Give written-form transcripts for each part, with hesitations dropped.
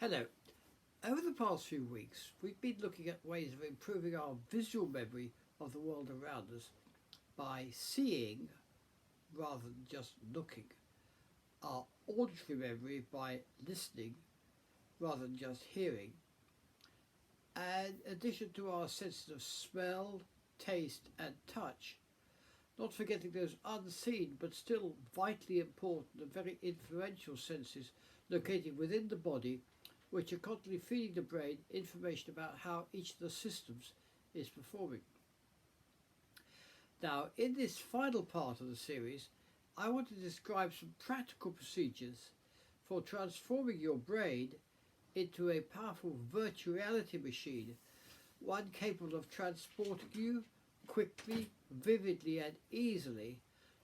Hello. Over the past few weeks, we've been looking at ways of improving our visual memory of the world around us by seeing rather than just looking, our auditory memory by listening rather than just hearing, and in addition to our senses of smell, taste and touch, not forgetting those unseen but still vitally important and very influential senses located within the body, which are constantly feeding the brain information about how each of the systems is performing. Now, in this final part of the series, I want to describe some practical procedures for transforming your brain into a powerful virtual reality machine, one capable of transporting you quickly, vividly and easily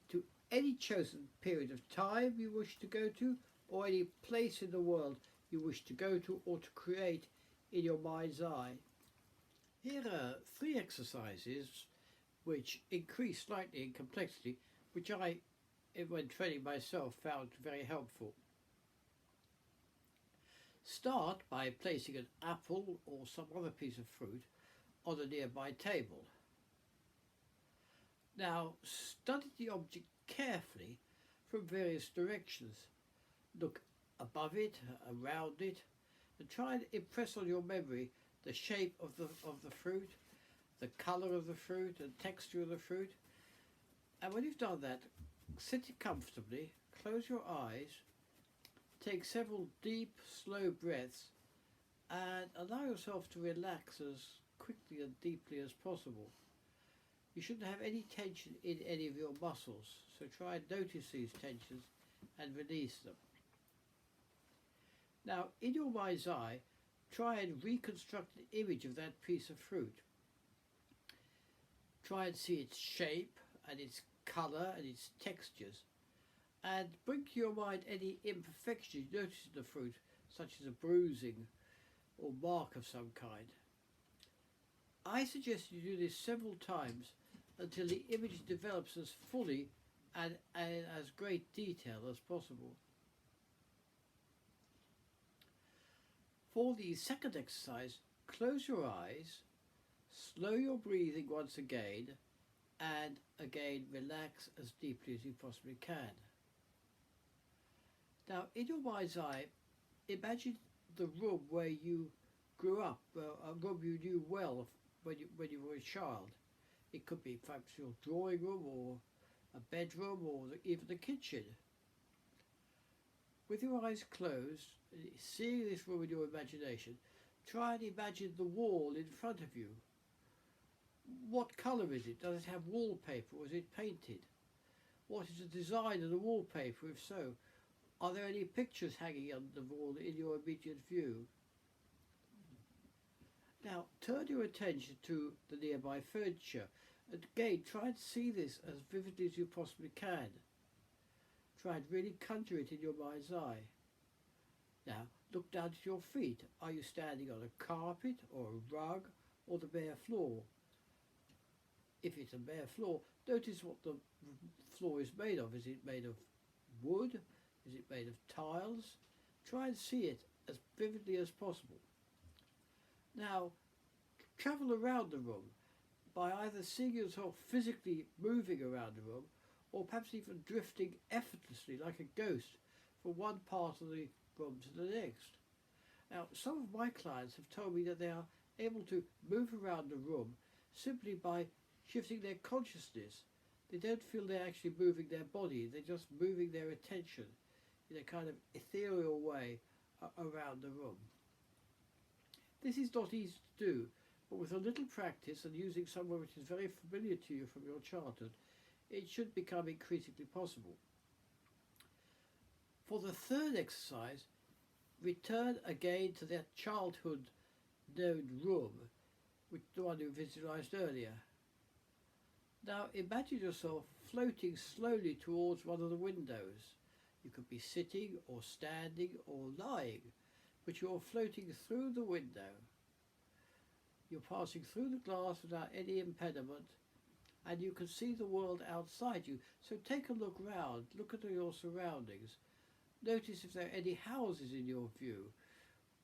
to any chosen period of time you wish to go to, or any place in the world you wish to go to or to create in your mind's eye. Here are 3 exercises which increase slightly in complexity, which I, when training myself, found very helpful. Start by placing an apple or some other piece of fruit on a nearby table. Now study the object carefully from various directions. Look above it, around it, and try and impress on your memory the shape of the fruit, the colour of the fruit and texture of the fruit. And when you've done that, sit comfortably, close your eyes, take several deep, slow breaths, and allow yourself to relax as quickly and deeply as possible. You shouldn't have any tension in any of your muscles, so try and notice these tensions and release them. Now, in your mind's eye, try and reconstruct the image of that piece of fruit. Try and see its shape and its colour and its textures, and bring to your mind any imperfections you notice in the fruit, such as a bruising or mark of some kind. I suggest you do this several times until the image develops as fully and in as great detail as possible. For the second exercise, close your eyes, slow your breathing once again, and again relax as deeply as you possibly can. Now, in your mind's eye, imagine the room where you grew up, a room you knew well when you were a child. It could be perhaps your drawing room or a bedroom or even the kitchen. With your eyes closed, seeing this room in your imagination, try and imagine the wall in front of you. What colour is it? Does it have wallpaper or is it painted? What is the design of the wallpaper, if so? Are there any pictures hanging on the wall in your immediate view? Now turn your attention to the nearby furniture, and again try and see this as vividly as you possibly can. Try and really conjure it in your mind's eye. Now look down at your feet. Are you standing on a carpet or a rug or the bare floor? If it's a bare floor, notice what the floor is made of. Is it made of wood? Is it made of tiles? Try and see it as vividly as possible. Now travel around the room by either seeing yourself physically moving around the room, or perhaps even drifting effortlessly like a ghost from one part of the room to the next. Now, some of my clients have told me that they are able to move around the room simply by shifting their consciousness. They don't feel they're actually moving their body, they're just moving their attention in a kind of ethereal way around the room. This is not easy to do, but with a little practice and using somewhere which is very familiar to you from your childhood, it should become increasingly possible. For the third exercise, return again to that childhood known room, which the one you visualized earlier. Now imagine yourself floating slowly towards one of the windows. You could be sitting or standing or lying, but you're floating through the window. You're passing through the glass without any impediment, and you can see the world outside you. So take a look round, look at your surroundings. Notice if there are any houses in your view,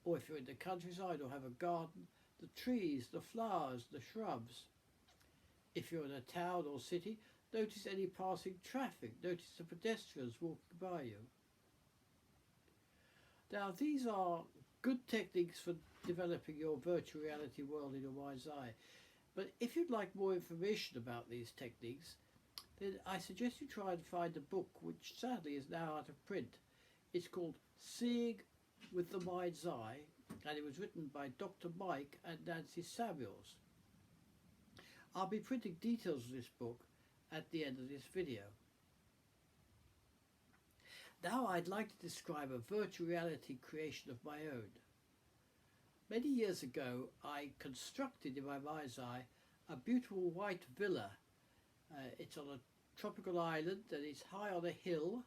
Or if you're in the countryside or have a garden, the trees, the flowers, the shrubs. If you're in a town or city, notice any passing traffic, notice the pedestrians walking by you. Now, these are good techniques for developing your virtual reality world in your mind's eye. But if you'd like more information about these techniques, then I suggest you try and find a book which sadly is now out of print. It's called Seeing with the Mind's Eye, and it was written by Dr. Mike and Nancy Samuels. I'll be printing details of this book at the end of this video. Now I'd like to describe a virtual reality creation of my own. Many years ago I constructed in my mind's eye a beautiful white villa. It's on a tropical island and it's high on a hill.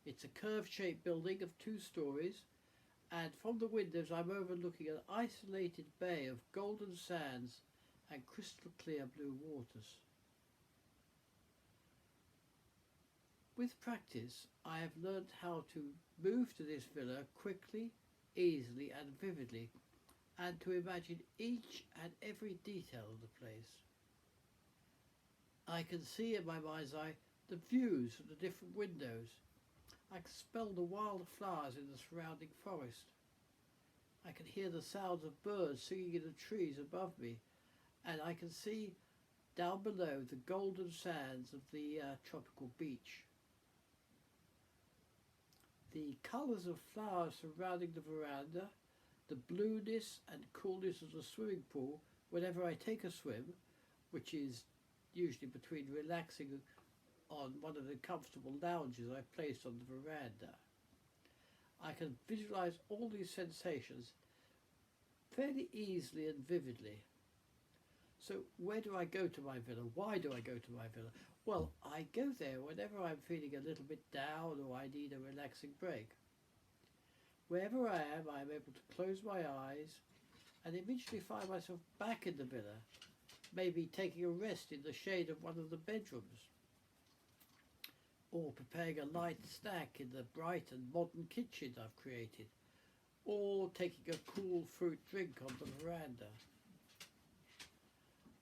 It's a curved-shaped building of 2 stories, and from the windows I'm overlooking an isolated bay of golden sands and crystal clear blue waters. With practice, I have learned how to move to this villa quickly, easily and vividly, and to imagine each and every detail of the place. I can see in my mind's eye the views from the different windows. I can smell the wild flowers in the surrounding forest. I can hear the sounds of birds singing in the trees above me, and I can see down below the golden sands of the tropical beach. The colours of flowers surrounding the veranda, the blueness and coolness of the swimming pool whenever I take a swim, which is usually between relaxing on one of the comfortable lounges I placed on the veranda. I can visualise all these sensations fairly easily and vividly. So where do I go to my villa? Why do I go to my villa? Well, I go there whenever I'm feeling a little bit down or I need a relaxing break. Wherever I am, I'm able to close my eyes and immediately find myself back in the villa, maybe taking a rest in the shade of one of the bedrooms, or preparing a light snack in the bright and modern kitchen I've created, or taking a cool fruit drink on the veranda.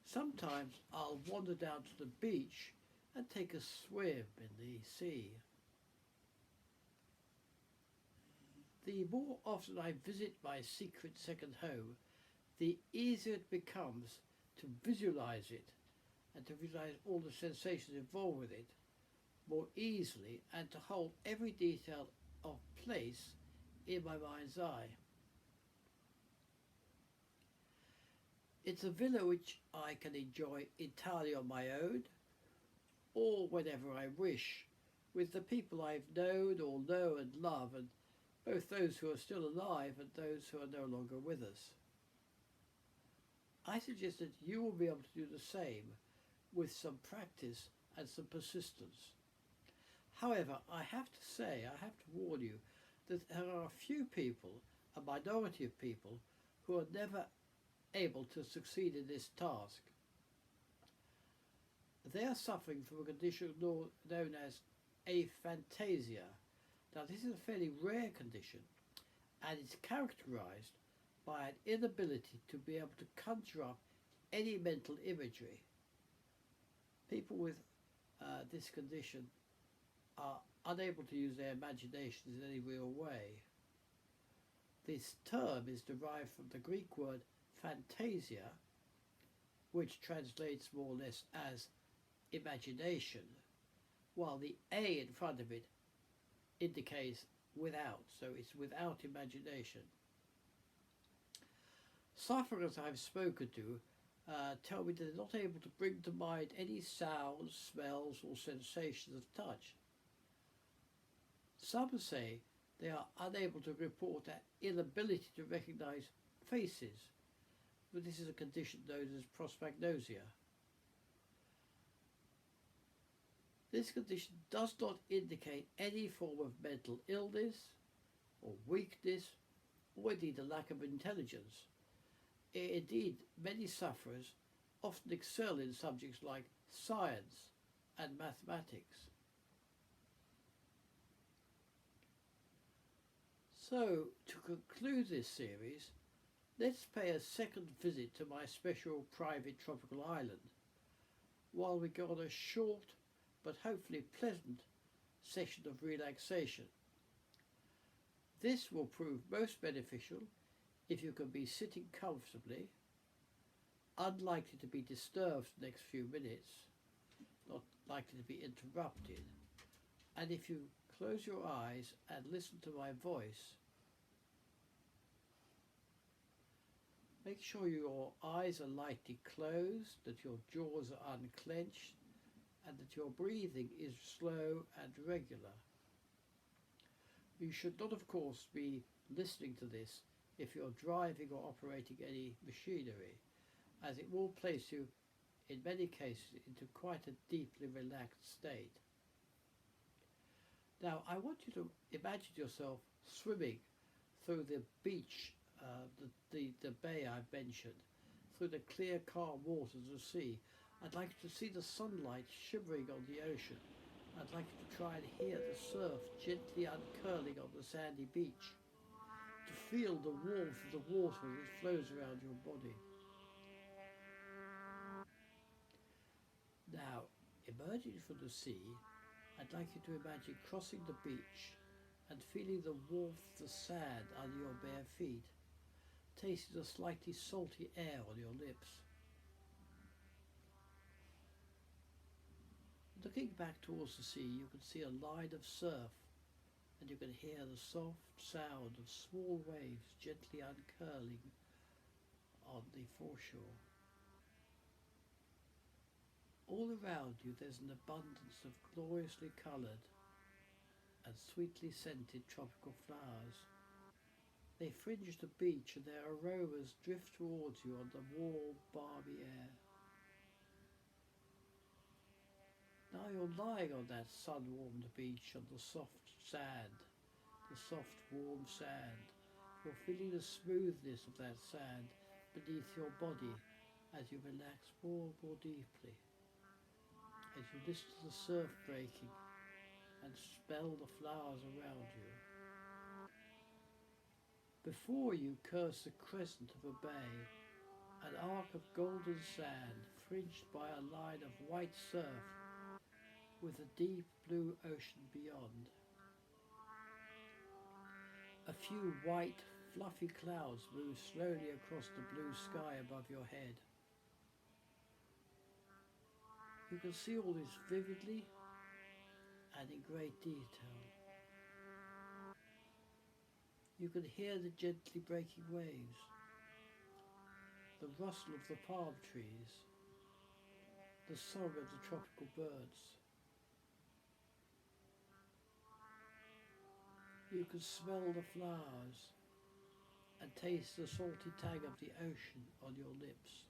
Sometimes I'll wander down to the beach and take a swim in the sea. The more often I visit my secret second home, the easier it becomes to visualise it and to visualise all the sensations involved with it more easily, and to hold every detail of place in my mind's eye. It's a villa which I can enjoy entirely on my own, or whenever I wish, with the people I've known or know and love, and both those who are still alive and those who are no longer with us. I suggest that you will be able to do the same with some practice and some persistence. However, I have to warn you that there are a few people, a minority of people, who are never able to succeed in this task. They are suffering from a condition known as aphantasia. Now, this is a fairly rare condition, and it's characterized by an inability to be able to conjure up any mental imagery. People with this condition are unable to use their imaginations in any real way. This term is derived from the Greek word fantasia, which translates more or less as imagination, while the A in front of it indicates without, so it's without imagination. Sufferers I've spoken to tell me that they're not able to bring to mind any sounds, smells or sensations of touch. Some say they are unable to report that inability to recognize faces, but this is a condition known as Prostagnosia. This condition does not indicate any form of mental illness or weakness or indeed a lack of intelligence. Indeed, many sufferers often excel in subjects like science and mathematics. So, to conclude this series, let's pay a second visit to my special private tropical island while we go on a short but hopefully pleasant session of relaxation. This will prove most beneficial if you can be sitting comfortably, unlikely to be disturbed for the next few minutes, not likely to be interrupted, and if you close your eyes and listen to my voice. Make sure your eyes are lightly closed, that your jaws are unclenched, and that your breathing is slow and regular. You should not, of course, be listening to this if you're driving or operating any machinery, as it will place you, in many cases, into quite a deeply relaxed state. Now, I want you to imagine yourself swimming through the beach, the bay I mentioned, through the clear, calm waters of the sea. I'd like you to see the sunlight shimmering on the ocean. I'd like you to try and hear the surf gently uncurling on the sandy beach, to feel the warmth of the water as it flows around your body. Now, emerging from the sea, I'd like you to imagine crossing the beach and feeling the warmth of the sand under your bare feet, tasting the slightly salty air on your lips. Looking back towards the sea, you can see a line of surf, and you can hear the soft sound of small waves gently uncurling on the foreshore. All around you there's an abundance of gloriously coloured and sweetly scented tropical flowers. They fringe the beach and their aromas drift towards you on the warm, balmy air. Now you're lying on that sun-warmed beach on the soft sand, the soft, warm sand. You're feeling the smoothness of that sand beneath your body as you relax more and more deeply, as you listen to the surf breaking and smell the flowers around you. Before you curves the crescent of a bay, an arc of golden sand fringed by a line of white surf with a deep blue ocean beyond. A few white, fluffy clouds move slowly across the blue sky above your head. You can see all this vividly and in great detail. You can hear the gently breaking waves, the rustle of the palm trees, the song of the tropical birds. You can smell the flowers and taste the salty tang of the ocean on your lips.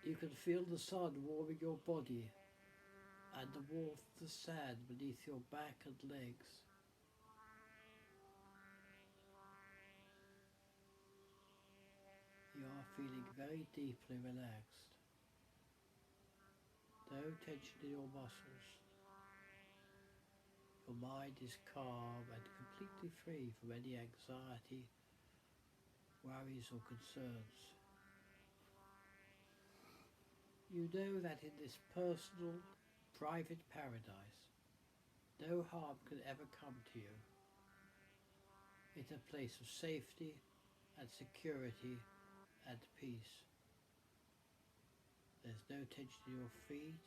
You can feel the sun warming your body and the warmth of the sand beneath your back and legs. You are feeling very deeply relaxed. No tension in your muscles. Your mind is calm and completely free from any anxiety, worries or concerns. You know that in this personal, private paradise, no harm can ever come to you. It's a place of safety and security and peace. There's no tension in your feet,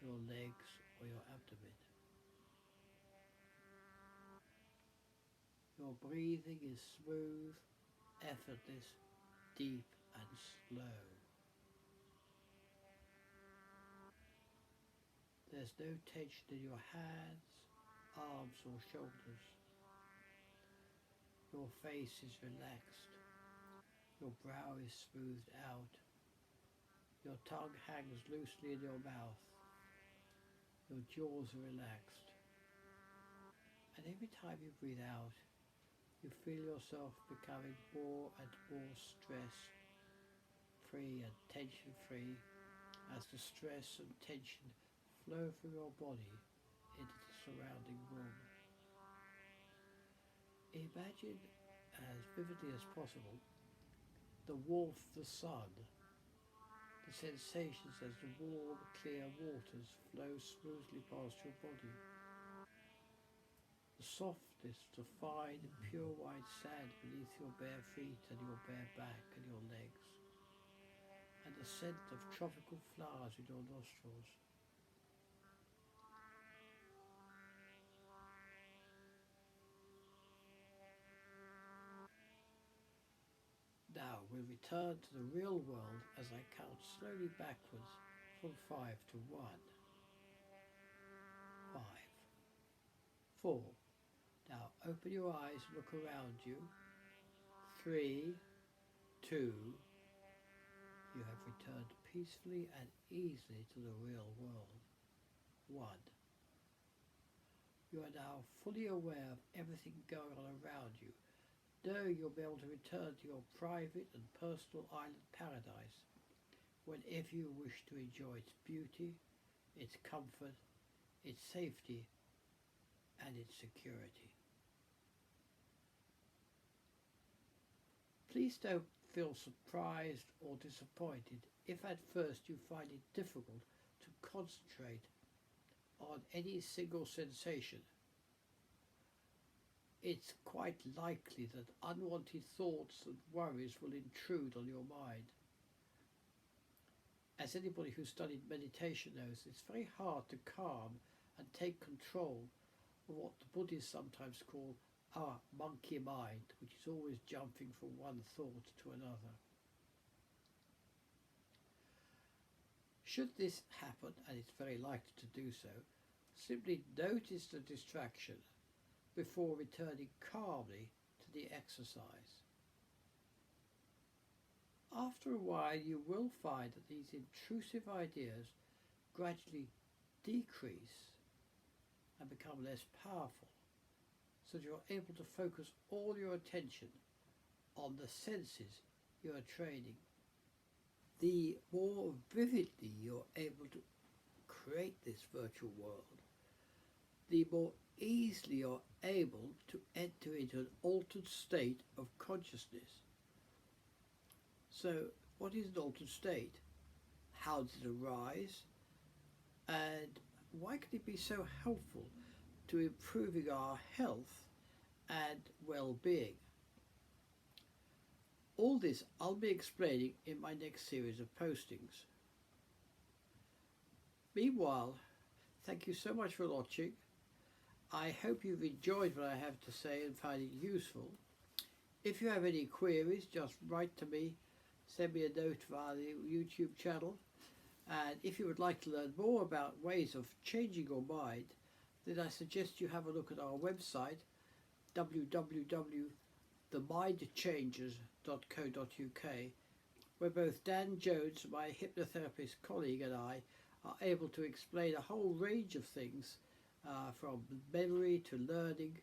your legs or your abdomen. Your breathing is smooth, effortless, deep and slow. There's no tension in your hands, arms or shoulders. Your face is relaxed. Your brow is smoothed out. Your tongue hangs loosely in your mouth. Your jaws are relaxed. And every time you breathe out, you feel yourself becoming more and more stress-free and tension-free as the stress and tension flow through your body into the surrounding room. Imagine as vividly as possible the warmth of the sun, the sensations as the warm, clear waters flow smoothly past your body, the softness of fine, pure white sand beneath your bare feet and your bare back and your legs, and the scent of tropical flowers in your nostrils. Now we'll return to the real world as I count slowly backwards from 5 to 1. 5. 4. Now open your eyes and look around you. 3, 2. You have returned peacefully and easily to the real world. 1. You are now fully aware of everything going on around you, knowing you'll be able to return to your private and personal island paradise whenever you wish to enjoy its beauty, its comfort, its safety, and its security. Please don't feel surprised or disappointed if at first you find it difficult to concentrate on any single sensation. It's quite likely that unwanted thoughts and worries will intrude on your mind. As anybody who studied meditation knows, it's very hard to calm and take control of what the Buddhists sometimes call our monkey mind, which is always jumping from one thought to another. Should this happen, and it's very likely to do so, simply notice the distraction before returning calmly to the exercise. After a while you will find that these intrusive ideas gradually decrease and become less powerful, so that you're able to focus all your attention on the senses you are training. The more vividly you're able to create this virtual world, the more easily you're able to enter into an altered state of consciousness. So, what is an altered state? How does it arise? And why can it be so helpful to improving our health and well-being? All this I'll be explaining in my next series of postings. Meanwhile, thank you so much for watching. I hope you've enjoyed what I have to say and find it useful. If you have any queries, just write to me, send me a note via the YouTube channel. And if you would like to learn more about ways of changing your mind, then I suggest you have a look at our website, www.themindchangers.co.uk, where both Dan Jones, my hypnotherapist colleague, and I are able to explain a whole range of things, from memory to learning,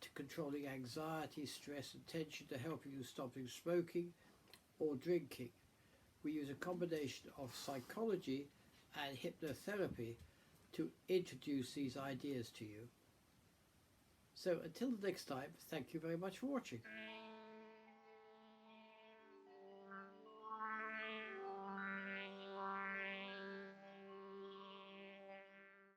to controlling anxiety, stress and tension, to helping you stopping smoking or drinking. We use a combination of psychology and hypnotherapy to introduce these ideas to you. So until the next time, thank you very much for watching.